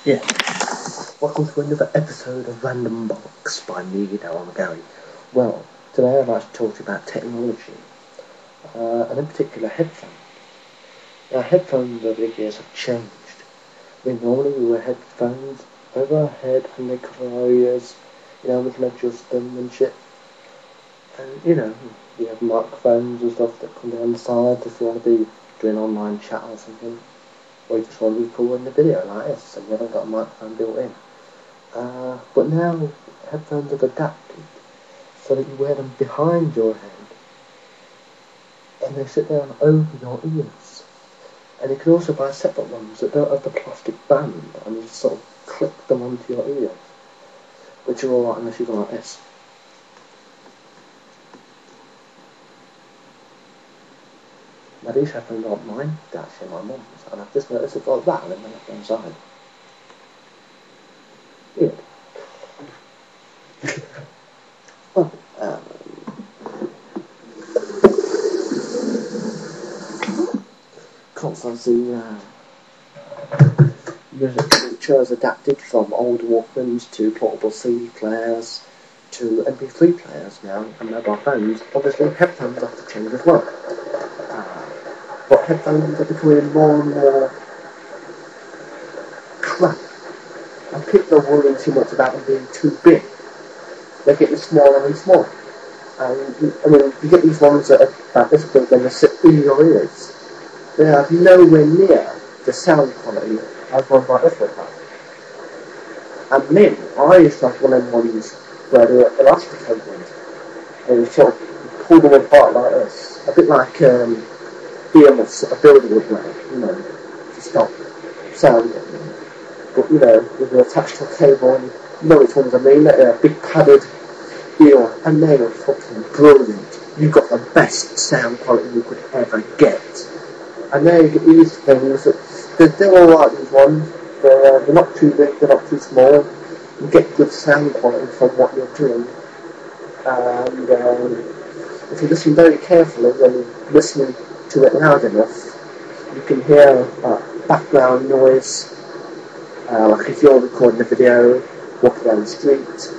Yeah, welcome to another episode of Random Bollocks by me, I'm Gary. Well, today I'd like to talk to you about technology, and in particular headphones. Now, headphones over the years have changed. I mean, normally we wear headphones over our head and they cover our ears, we can adjust them and shit. And, we have microphones and stuff that come down the side if you want to be doing online chat or something. Or you just want to record a video like this and you haven't got a microphone built in. But now headphones have adapted so that you wear them behind your head and they sit down over your ears. And you can also buy separate ones that don't have the plastic band and you just sort of clip them onto your ears, which are alright unless you go like this. Now these headphones aren't mine, they're actually my mum's, and I've just noticed it's got that on the left-hand side. Weird. Well, constantly music culture has adapted from old Walkmans to portable CD players to MP3 players now and mobile phones. Obviously headphones have to change as well. But headphones are becoming more and more crap. And people are worrying too much about them being too big. They're getting smaller and smaller. And you get these ones that are about this big and they sit in your ears. They have nowhere near the sound quality as ones like this one have. And me, I used to have one of them ones where they were elasticated. And you sort of pull them apart like this. A bit like earmuffs that a builder would wear, to stop sound. But, they're attached to a cable and you know which ones I mean, they're a big padded ear, and they were fucking brilliant. You got the best sound quality you could ever get. And now you get these things that they're alright, these ones. They're not too big, they're not too small. You get good sound quality from what you're doing. And if you listen very carefully, when you're listening to it loud enough, you can hear background noise. Like if you're recording a video, walking down the street,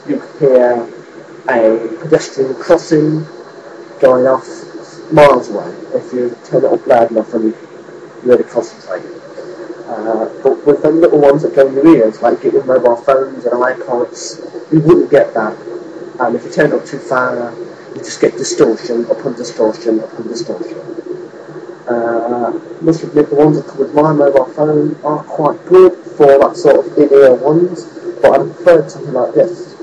you can hear a pedestrian crossing going off miles away if you turn it up loud enough and you really concentrate. But with the little ones that go in your ears, like you get with mobile phones and iPods, you wouldn't get that. And if you turn it up too far, you just get distortion upon distortion upon distortion. Must admit the ones that come with my mobile phone are quite good for that sort of in-ear ones, but I prefer something like this.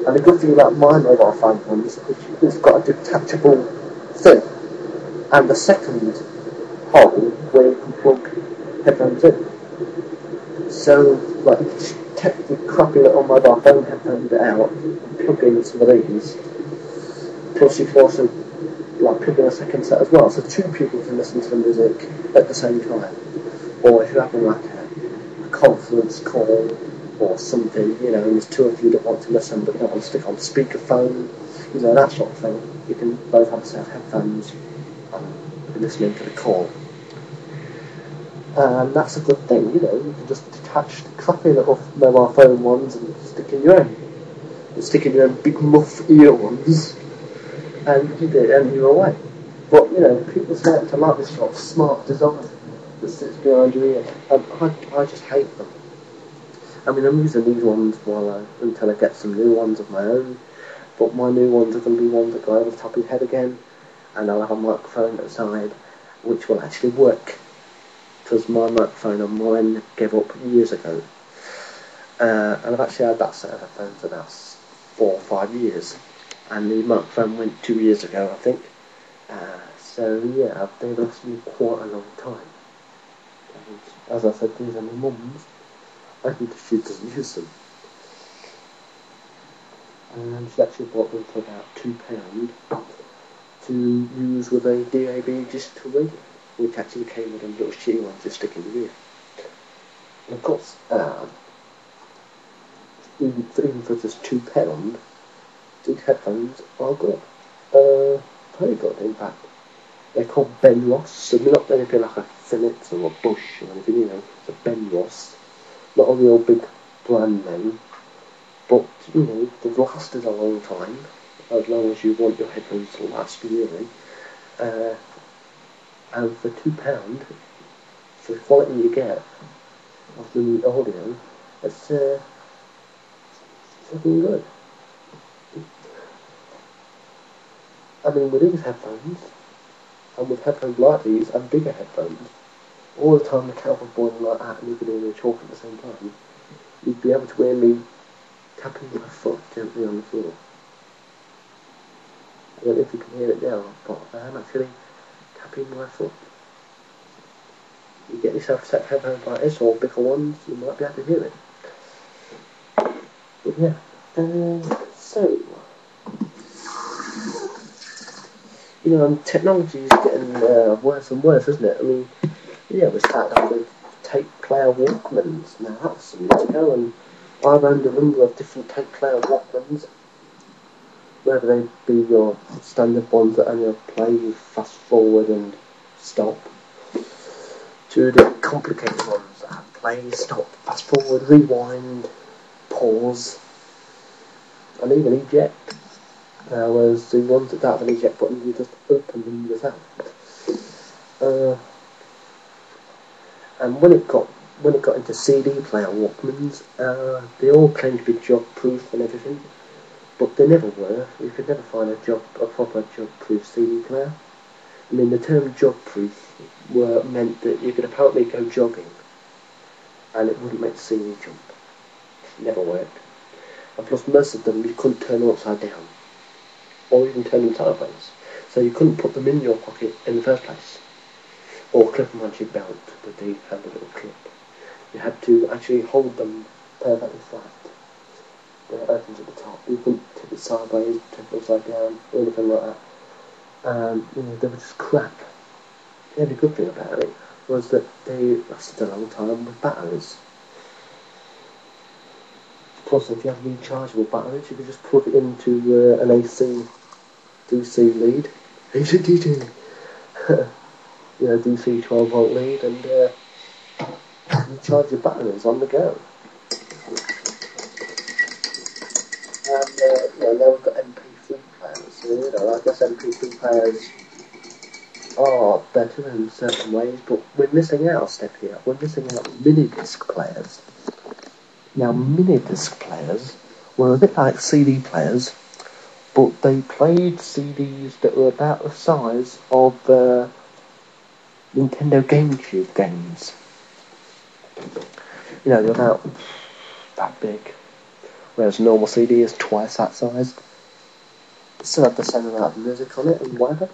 And the good thing about my mobile phone ones is it's got a detachable thing, and the second hole where you can plug headphones in. So, like, you just take the crappy little mobile phone headphones out and plug in some of these. Plus, you can also plug in a second set as well, so two people can listen to the music at the same time. Or if you're having like a conference call or something, and there's two of you that want to listen but you don't want to stick on speakerphone, that sort of thing. You can both have a set of headphones and be listening to the call. And that's a good thing, you can just detach the crappy little mobile phone ones and stick in your own. And stick in your own big muff ear ones. And you did, and you're away. But, people start to like this sort of smart design that sits behind your ear. And I just hate them. I mean, I'm using these ones until I get some new ones of my own. But my new ones are going to be ones that go over the top of your head again. And I'll have a microphone at the side, which will actually work. Because my microphone on mine gave up years ago. And I've actually had that set of headphones for about 4 or 5 years. And the microphone went 2 years ago, I think. So yeah, they've lasted me quite a long time. And as I said, these are my mum's, and she doesn't use them. And she actually bought them for about £2 to use with a DAB digital radio, which actually came with a little shitty one to stick in the ear. And of course, even for just £2, these headphones are good. Very good, in fact. They're called Ben Ross, so they're not anything like a Philips or a Bush or anything, it's a Ben Ross not a real big brand name, but you know they've lasted a long time, as long as you want your headphones to last, really. And for £2, for the quality you get of the audio, it's fucking good. I mean, with these headphones, and with headphones like these, and bigger headphones, all the time the cat was boiling like that, and you could hear me talking at the same time, you'd be able to hear me tapping my foot gently on the floor. I don't know if you can hear it now, but I am actually tapping my foot. You get yourself a set of headphones like this, or bigger ones, you might be able to hear it. But yeah, so, you know, technology is getting worse and worse, isn't it? I mean, yeah, we started off with tape player Walkmans. Now, that was some years ago, and I've owned a number of different tape player Walkmans, whether they be your standard ones that only play with fast forward and stop, to the complicated ones that have play, stop, fast forward, rewind, pause, and even eject. Whereas the ones that don't have an eject button, you just open them without. And when it got into CD player Walkmans, they all claimed to be job proof and everything, but they never were. You could never find a proper job proof CD player. I mean, the term job proof meant that you could apparently go jogging and it wouldn't make the CD jump. It never worked. And plus, most of them you couldn't turn them upside down, or even turn them sideways. So you couldn't put them in your pocket in the first place, or clip them onto your belt with the little clip. You had to actually hold them perfectly flat. It opens at the top. You couldn't tip it sideways, tip it upside down, or anything like that. You know, they were just crap. The only good thing about it was that they lasted a long time with batteries. Plus, if you have rechargeable batteries, you could just plug it into an AC DC lead. AC DC! You know, DC 12-volt lead, and you charge your batteries on the go. And you know, now we've got MP3 players. You know, I guess MP3 players are better in certain ways, but we're missing out a step here. We're missing out mini disc players. Now, mini disc players were a bit like CD players, but they played CDs that were about the size of Nintendo GameCube games. You know, they're about that big, whereas a normal CD is twice that size. It still had the same amount of music on it and whatever.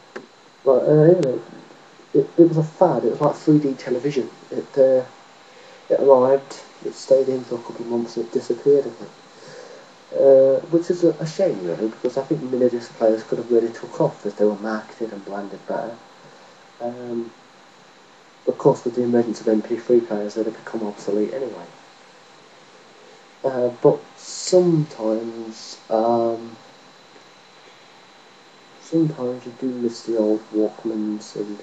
But you know, it was a fad. It was like 3D television. It arrived, it stayed in for a couple of months, and it disappeared again. Which is a shame, really, because I think mini disc players could have really took off if they were marketed and branded better. Of course, with the emergence of MP3 players, they'd have become obsolete anyway. But sometimes you do miss the old Walkmans and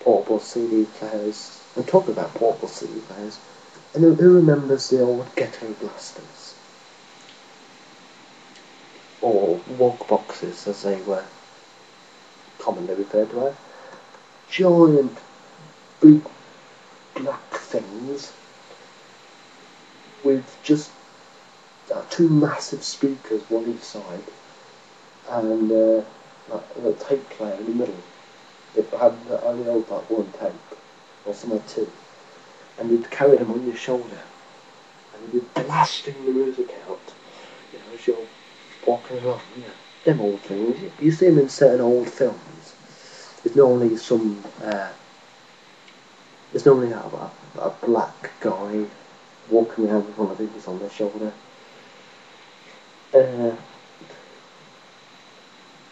portable CD players. I'm talking about portable CD players. And who remembers the old ghetto blasters? Or walk boxes, as they were commonly referred to as. Giant, big, black things with just two massive speakers, one each side, and like a little tape player in the middle. It had only held like one tape, or somewhere two, and you'd carry them on your shoulder, and you'd be blasting the music out, you know, as you're walking along. You know, them old things. You see them in certain old films. There's normally a black guy walking around with one of these on their shoulder.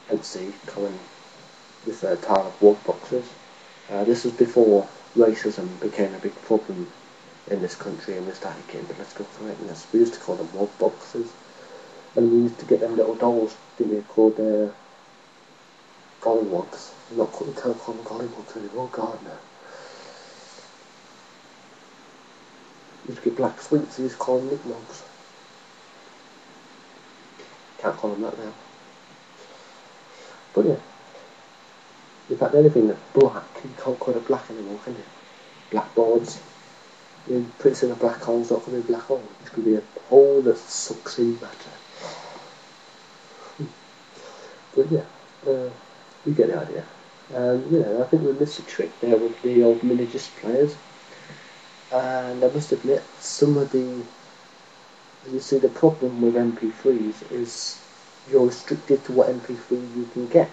Hence the common title of walk boxes. This was before racism became a big problem in this country, and we started getting political correctness. We used to call them walk boxes, and we used to get them little dolls, didn't we, called gollywogs. We can't call them gollywogs anymore. God, no. Used to get black sweets, they used to call them knickknacks. Can't call them that now. But yeah. In fact, anything that's black, you can't call it black anymore, can you? Blackboards. You pretty soon a black hole's not going to be a black hole. It's going to be a hole that sucks in matter. But yeah, you get the idea. And I think we missed a trick there with the old mini disc players. And I must admit, you see, the problem with MP3s is you're restricted to what MP3 you can get.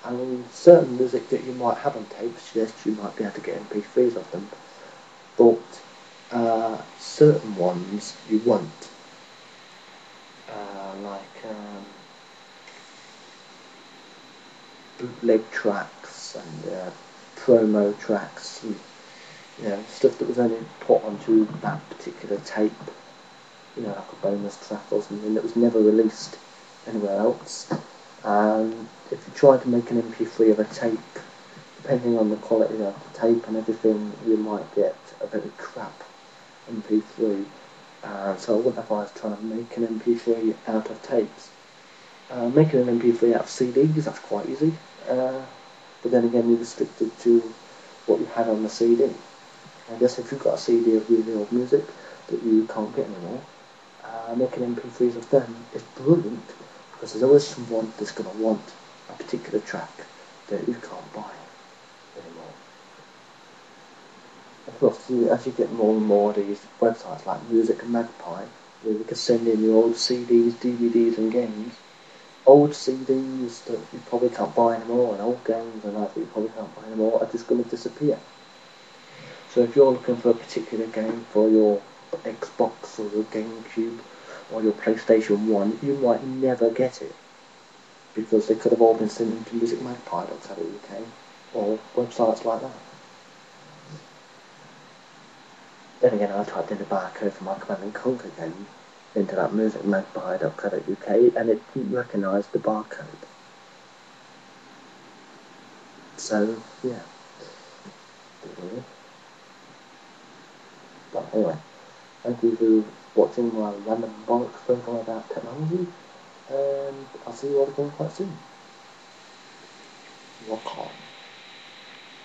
And certain music that you might have on tapes, yes, you might be able to get MP3s of them, but certain ones you won't. Like bootleg tracks and promo tracks and stuff that was only put onto that particular tape, like a bonus track or something that was never released anywhere else. And if you try to make an MP3 of a tape, depending on the quality of the tape and everything, you might get a very crap MP3. So I wouldn't advise trying to make an MP3 out of tapes. Making an MP3 out of CDs, that's quite easy. But then again, you're restricted to what you had on the CD. I guess if you've got a CD of really old music that you can't get anymore, making MP3s of them is brilliant, because there's always someone that's going to want a particular track that you can't buy anymore. Of course, as you get more and more of these websites like Music Magpie, where you can send in your old CDs, DVDs and games, old CDs that you probably can't buy anymore, and old games and that you probably can't buy anymore, are just going to disappear. So if you're looking for a particular game for your Xbox or your GameCube or your PlayStation 1, you might never get it, because they could have all been sent into musicmagpie.co.uk or websites like that. Then again, I typed in the barcode for my Command & Conquer game into that musicmagpie.co.uk and it didn't recognise the barcode. So, yeah. But anyway, thank you for watching my random Bollocks program about technology, and I'll see you all again quite soon. Rock on.